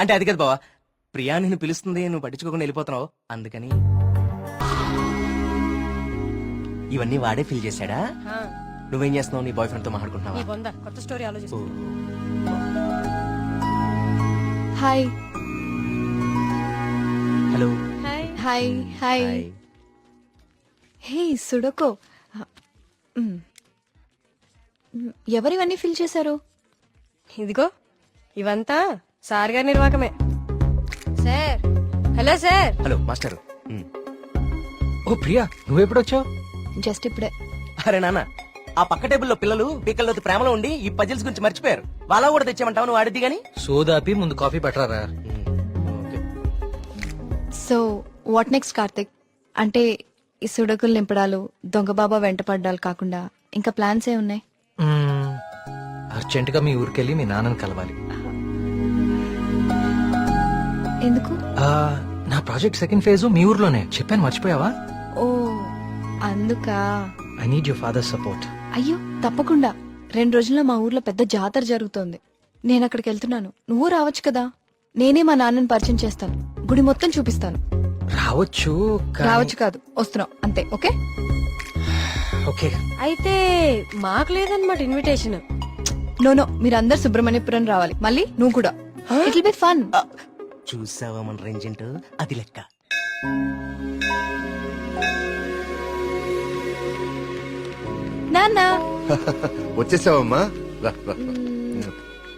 అంటే అది కదా బావా, ప్రియా నిన్ను పిలుస్తుంది, నువ్వు పట్టించుకోకుండా వెళ్ళిపోతున్నావు అందుకని. ఇవన్నీ వాడే ఫీల్ చేశాడా? నువ్వేం చేస్తున్నావు? నీ బాయ్ ఫ్రెండ్ తో మాట్లాడుకుంటున్నావా? కొత్త స్టోరీ ఆలోచిస్తా. Hi hello. Hi hi. Hey సుడకో, ఎవరివన్నీ ఫిల్ చేశారు? ఇదిగో ఇవంతా సార్ గారి నిర్వాకమే. Sir, hello sir. Hello master. ఓ ప్రియా, నువ్వెప్పుడొచ్చావు? జస్ట్ ఇప్పుడే. అరే నాన్న, ఆ పక్క టేబుల్లో పిల్లలు పీకల్లోతి ప్రేమలో ఉండి ఈ పజిల్స్ గురించి మర్చిపోయారు. వాళ్ళ కూడా తెచ్చామంటావు, నువ్వు ఆడిద్ది గాని. సోదాపి ముందు కాఫీ పట్టరారా. So what next Karthik? అంటే ఈ సుడకులు నింపడాలు, దొంగ బాబా వెంట పడ్డాలు కాకుండా ఇంకా ప్లాన్స్ ఏ ఉన్నాయి? అర్జెంట్ గా మీ ఊరికెళ్ళి మీ నాన్నని కలవాలి. ఎందుకు? నా ప్రాజెక్ట్ సెకండ్ ఫేజ్ మీ ఊర్లోనే, చెప్పాను మర్చిపోయావా? ఓ అందుకా. I need your father support. అయ్యో తప్పకుండా. 2 రోజుల్లో మా ఊర్లో పెద్ద జాతర జరుగుతోంది. నేను అక్కడికి వెళ్తున్నాను, నువ్వు రావచ్చు కదా. నేనే మా నాన్నని పరిచయం చేస్తాను, గుడి మొత్తం చూపిస్తాను. రావచ్చు రావచ్చు కాదు, వస్తున్నావు అంతే. Okay okay. అయితే మాకు లేదన్నమాట ఇన్విటేషన్. నో, మీరందరు సుబ్రహ్మణ్యపురం రావాలి, మళ్ళీ నువ్వు కూడా. It will be fun. చూసావా మన రేంజ్ ఏంటో, అది లెక్క. నాన్న వచ్చేసావమ్మా, రా, రా.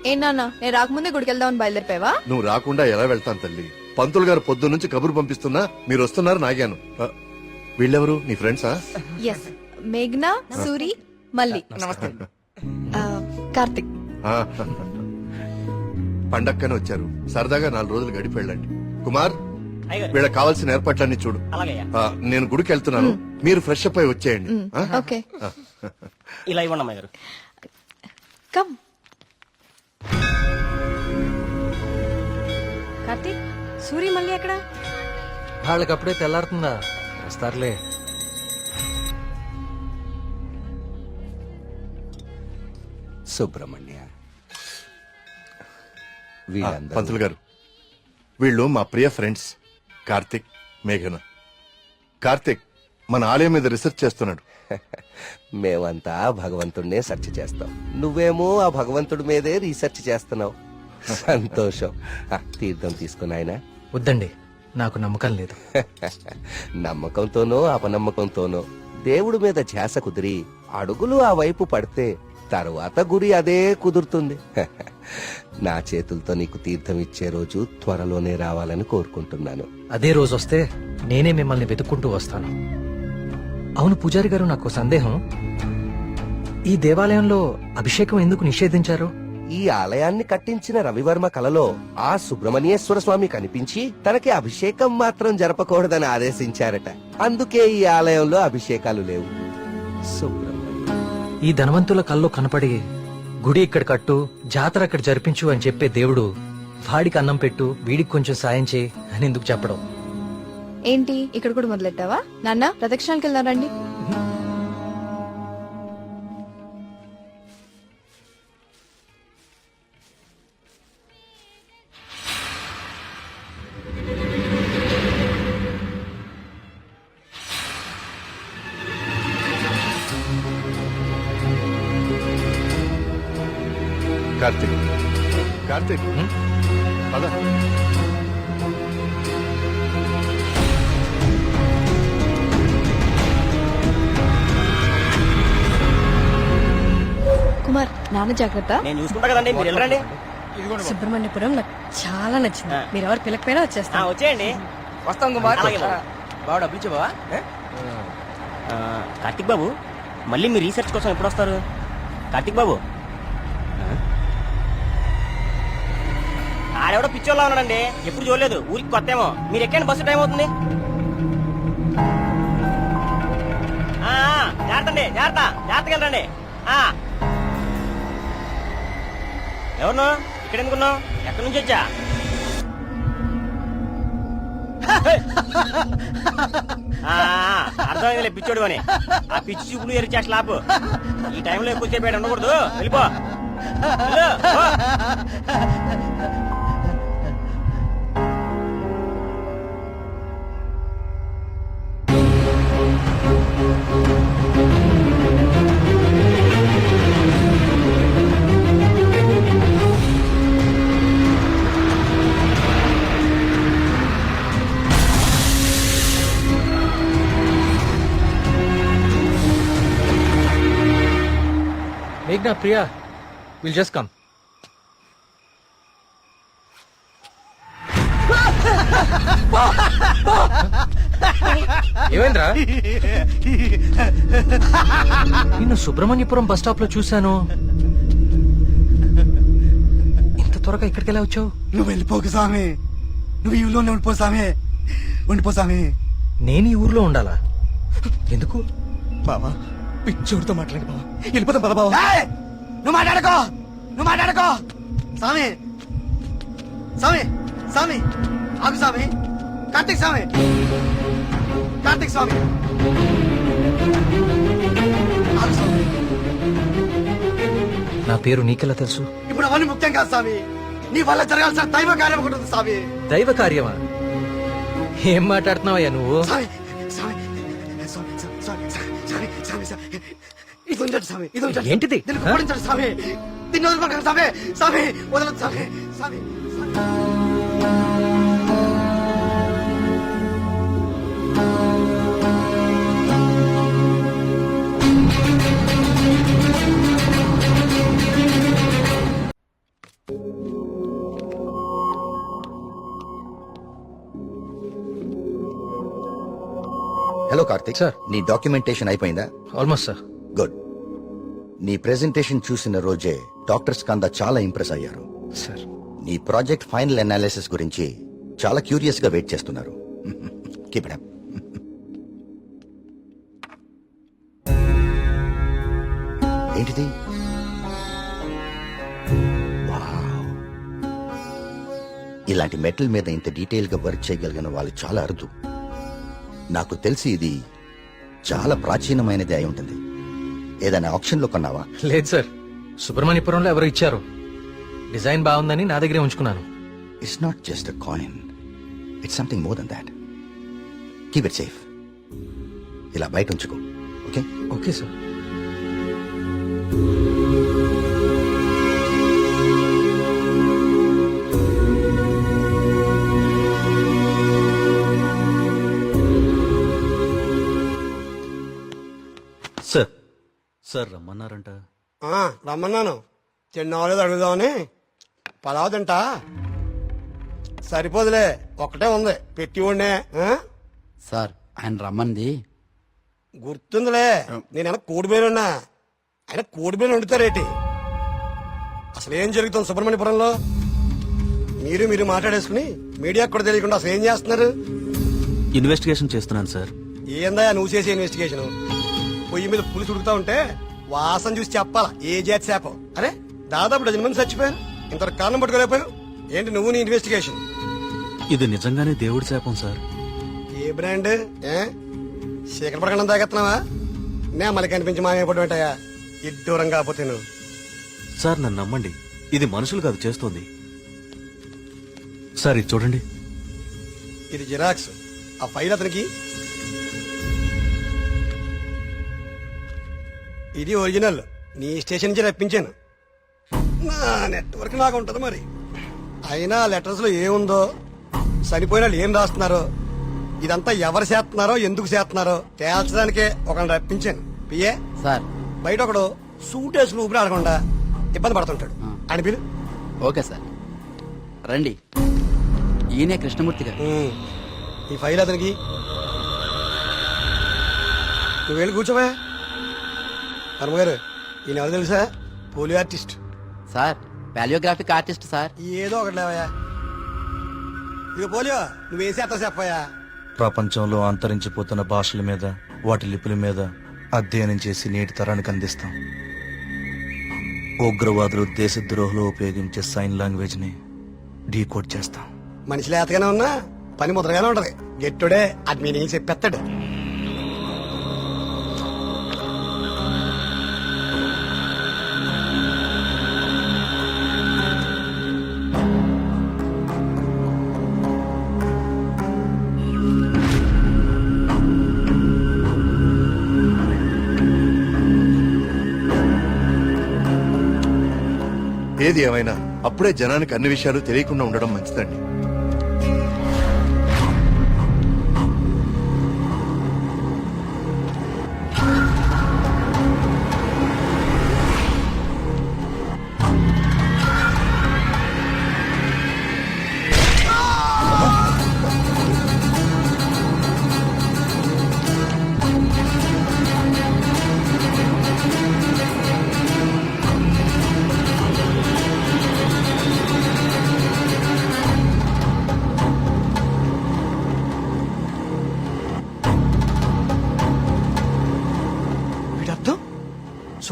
ఏ నాన్న, నేను రాకముందే గుడికి వెళ్దామని బయలుదేరిపోయావా? నువ్వు రాకుండా ఎలా వెళ్తాను తల్లి. పంతులు గారు పొద్దు నుంచి కబురు పంపిస్తున్నా మీరు వస్తున్నారు నాగాను. వీళ్ళెవరు నీ ఫ్రెండ్సా? ఎస్, మేఘ్నా, సూరి, మల్లి. కార్తిక్. ఆ, పండక్కనే వచ్చారు, సరదాగా 4 రోజులు గడిపి వెళ్ళండి. కుమార్, వీళ్ళకి కావాల్సిన ఏర్పాట్లన్నీ చూడు. నేను గుడికి వెళ్తున్నాను, మీరు ఫ్రెష్ అప్ అయి వచ్చేయండి. ఓకే, ఇలా ఇవ్వండి అమ్మాయి గారు. కమ్. కార్తీక్, సూరి మళ్ళీ ఎక్కడ? వాళ్ళకి అప్పుడే తెల్లారుతుందా, వస్తారులే. సుబ్రహ్మణ్య, పంతులు గారు, వీళ్ళు మా ప్రియ ఫ్రెండ్స్ కార్తిక్, మేఘన. కార్తిక్ మన ఆలయం మీద రీసెర్చ్ చేస్తున్నాడు. మేమంతా భగవంతుడినే సెర్చ్ చేస్తాం, నువ్వేమో ఆ భగవంతుడి మీదే రీసెర్చ్ చేస్తున్నావు. సంతోషం. తీర్థం తీసుకుని ఆయన. వద్దండి, నాకు నమ్మకం లేదు. నమ్మకంతోనో అపనమ్మకంతోనో దేవుడి మీద ధ్యాస కుదిరి అడుగులు ఆ వైపు పడితే తరువాత గురి అదే కుదురుతుంది. నా చేతులతో నీకు తీర్థం ఇచ్చే రోజు త్వరలోనే రావాలని కోరుకుంటున్నాను. అదే రోజు వస్తే నేనే మిమ్మల్ని వెతుక్కుంటూ వస్తాను. అవును పూజారి గారు, నాకు సందేహం. ఈ దేవాలయంలో అభిషేకం ఎందుకు నిషేధించారు? ఈ ఆలయాన్ని కట్టించిన రవివర్మ కలలో ఆ సుబ్రహ్మణ్యేశ్వర స్వామి కనిపించి తనకి అభిషేకం మాత్రం జరపకూడదని ఆదేశించారట. అందుకే ఈ ఆలయంలో అభిషేకాలు లేవు. ఈ ధనవంతుల కల్లో కనపడి గుడి ఇక్కడ కట్టు, జాతర అక్కడ జరిపించు అని చెప్పే దేవుడు వాడికి అన్నం పెట్టు, వీడికి కొంచెం సాయం చేయి అని ఎందుకు చెప్పడం? ఏంటి ఇక్కడ కూడా మొదలెట్టావా? నాన్న, ప్రదక్షిణాలకు వెళ్దాం రండి. కార్తిక్, కార్తిక్, పద. కుమార్, నాన్న జాగ్రత్త. నేను చూసుకుంటా కదండి, మీరు వెళ్ళండి. సుబ్రహ్మణ్యపురం నాకు చాలా నచ్చింది. మీరు ఎవరు పిలకపోయినా వచ్చేస్తా. వచ్చేయండి. వస్తాం కుమార్. బాబు డబ్బులు ఇచ్చే బావా. కార్తిక్ బాబు, మళ్ళీ మీ రీసెర్చ్ కోసం ఎప్పుడు వస్తారు? కార్తిక్ బాబు, ఆడెవడో పిచ్చోళ్ళ ఉన్నాడండి, ఎప్పుడు చూడలేదు, ఊరికి కొత్త ఏమో. మీరు ఎక్కండి, బస్సు టైం అవుతుంది. జాగ్రత్త అండి, జాగ్రత్తగా వెళ్ళండి. ఎవరు ఇక్కడ ఎందుకున్నావు? ఎక్కడి నుంచి వచ్చా? అర్థమైందిలే పిచ్చోడు అని. ఆ పిచ్చి చూపులు ఎరిచా స్లాబ్. ఈ టైంలో ఎక్కువ సేపు ఉండకూడదు, వెళ్ళిపో. Priya will just come. ఏమైందిరా? నిన్ను సుబ్రహ్మణ్యపురం బస్ స్టాప్ లో చూశాను. ఇంత త్వరగా ఇక్కడికి ఎలా వచ్చావు? నువ్వు వెళ్ళిపోకు స్వామి, నువ్వు ఈ ఊళ్ళోనే ఉండిపో స్వామి, ఉండిపో స్వామి. నేను ఈ ఊర్లో ఉండాలా? ఎందుకు? బావా పిచ్చోడితో మాట్లాడు బావా, వెళ్ళిపోతాం పద బావా. నువ్వు మాట్లాడుకో, నువ్వు మాట్లాడుకో స్వామి. స్వామి స్వామి ఆగు స్వామి. కార్తీక్ స్వామి, కార్తీక్ స్వామి ఆగు స్వామి. నా పేరు నీకెలా తెలుసు? ఇప్పుడు అవన్నీ ముఖ్యం కాదు స్వామి, నీ వల్ల జరగాల్సిన దైవ కార్యం ఒకటి ఉంది స్వామి. దైవ కార్యమా? ఏం మాట్లాడుతున్నావయ్యా నువ్వు? స్వామి స్వామి స్వామి స్వామి స్వామి స్వామి స్వామి ఇది ఉంచండి స్వామి, ఇది ఉంచండి. ఏంటిది? దీనికి ఓడించండి స్వామి, దీన్ని వదలకండి స్వామి, స్వామి వదలదు స్వామి, స్వామి హలో కార్తిక్ సార్. నీ డాక్యుమెంటేషన్ అయిపోయిందా? Almost sir. గుడ్. నీ ప్రెజెంటేషన్ చూసిన రోజే డాక్టర్స్ కందా చాలా ఇంప్రెస్ అయ్యారు. సార్ నీ ప్రాజెక్ట్ ఫైనల్ అనాలిసిస్ గురించి చాలా క్యూరియస్ గా వెయిట్ చేస్తున్నారు. Keep it up. ఏంటిది? వావ్. ఇలాంటి మెటల్ మీద ఇంత డీటెయిల్ గా వర్క్ చేయగలిగిన వాళ్ళు చాలా అరుదు. నాకు తెలిసి ఇది చాలా ప్రాచీనమైనది అయి ఉంటుంది. ఏదైనా ఆప్షన్ లో కొన్నావా? లేదు సార్, సుబ్రహ్మణ్యపురంలో ఎవరు ఇచ్చారు. డిజైన్ బాగుందని నా దగ్గరే ఉంచుకున్నాను. It's not just a coin, it's something more than that. Keep it safe. ఇలా బయట ఉంచుకో. Okay? Okay sir. Sir sir రమ్మన్నారంట. రమ్మన్నాను, తిన్నావాలేదు అడుగుదామని. పలావ్ తింటా సరిపోదులే, ఒకటే ఉంది పెట్టి ఉండే. సార్ ఆయన రమ్మంది. గుర్తుందిలే, నేను కోడిబేలున్నా, ఆయన కోడిబేలు వండుతారేటి. అసలు ఏం జరుగుతుంది సుబ్రహ్మణ్యపురంలో? మీరు మాట్లాడేసుకుని మీడియాకు కూడా తెలియకుండా అసలు ఏం చేస్తున్నారు? ఇన్వెస్టిగేషన్ చేస్తున్నాను సార్. ఏందా నువ్వు చేసే ఇన్వెస్టిగేషన్? పొయ్యి మీద పులుసు ఉడుకుతా ఉంటే వాసన చూసి చెప్పాలా ఏ జాతి శాపో? అరే దాదాపు డజన్ మంది చచ్చిపోయారు, ఇంతవరకు కారణం పట్టుకోలేకపోయావు ఏంటి నువ్వు నీ ఇన్వెస్టిగేషన్? ఇది నిజంగానే దేవుడి శాపం సార్. ఏ బ్రాండ్? శేఖర పడకుండా తాగెత్తున్నావా? నే మళ్ళీ కనిపించి మాయపడి ఉంటాయా ఇడ్డూరం కాకపోతే నువ్వు? సార్ నన్ను నమ్మండి, ఇది మనుషులు కాదు చేస్తోంది. సార్ ఇది చూడండి. ఇది జిరాక్స్. ఆ ఫైల్ అతనికి. ఇది ఒరిజినల్, నీ స్టేషన్ నుంచి రప్పించాను. నా నెట్వర్క్ నాకు ఉంటది మరి. అయినా లెటర్స్ లో ఏముందో, చనిపోయిన వాళ్ళు ఏం రాస్తున్నారో, ఇదంతా ఎవరు చేస్తున్నారో ఎందుకు చేస్తున్నారో తేల్చడానికే ఒకరిని రప్పించాను. పిఏ సార్ బయట ఒకడు సూట్ వేసుకుని ఊపిరి ఆడకుండా ఇబ్బంది పడుతుంటాడు. అని పిలు. ఓకే సార్ రండి. ఈయనే కృష్ణమూర్తి గారు. ఈ ఫైల్ అతనికి. నువ్వు వెళ్ళి కూర్చోవా. వర్మ గారు, ఈయన ఎవరు తెలుసా? Polio artist sir, paleographic artist sir. ఏదో ఒకటి లేవయా. ఇక పోలియో నువ్వేసి అత్త చెప్పాయా. ప్రపంచంలో అంతరించిపోతున్న భాషల మీద, వాటి లిపుల మీద అధ్యయనం చేసి నేటి తరానికి అందిస్తాం. ఉగ్రవాదులు, దేశద్రోహులు ఉపయోగించే సైన్ లాంగ్వేజ్ ని డీకోడ్ చేస్తాం. మనిషి లేతగానే ఉన్నా పని ముద్రగానే ఉంటది. గెట్టుడే అది మీనింగ్ చెప్పేస్తాడు. ఏది ఏమైనా అప్పుడే జనానికి అన్ని విషయాలు తెలియకుండా ఉండడం మంచిదండి.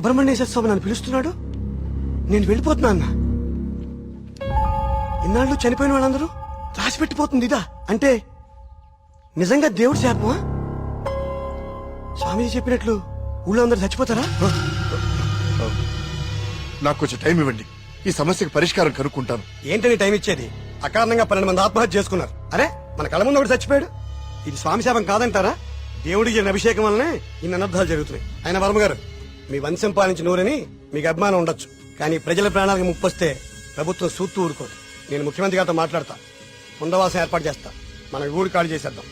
సుబ్రహ్మణ్యేశ్వర స్వామి నన్ను పిలుస్తున్నాడు, నేను వెళ్ళిపోతున్నా అన్న. ఇన్నాళ్ళు చనిపోయిన వాళ్ళందరూ రాసి పెట్టిపోతుంది ఇదా? అంటే నిజంగా దేవుడి శాపమా? స్వామీజీ చెప్పినట్లు ఊళ్ళో అందరు చచ్చిపోతారా? నాకు కొంచెం టైం ఇవ్వండి, ఈ సమస్యకు పరిష్కారం కనుక్కుంటాను. ఏంటని టైం ఇచ్చేది? అకారణంగా 12 మంది ఆత్మహత్య చేసుకున్నారు. అరే మన కళ్ళ ముందు ఒకటి చచ్చిపోయాడు. ఇది స్వామి శాపం కాదంటారా? దేవుడికి జరిగిన అభిషేకం వల్లనే ఇన్ని అనర్థాలు జరుగుతున్నాయి. ఆయన వర్మ గారు, మీ వంశం పాలించి నూరని మీకు అభిమానం ఉండొచ్చు, కానీ ప్రజల ప్రాణాలకు ముప్పొస్తే ప్రభుత్వం సూత్తూ ఊరుకోదు. నేను ముఖ్యమంత్రి గారితో మాట్లాడతా, పునరావాసం ఏర్పాటు చేస్తా, మన ఊరు ఖాళీ చేసేద్దాం.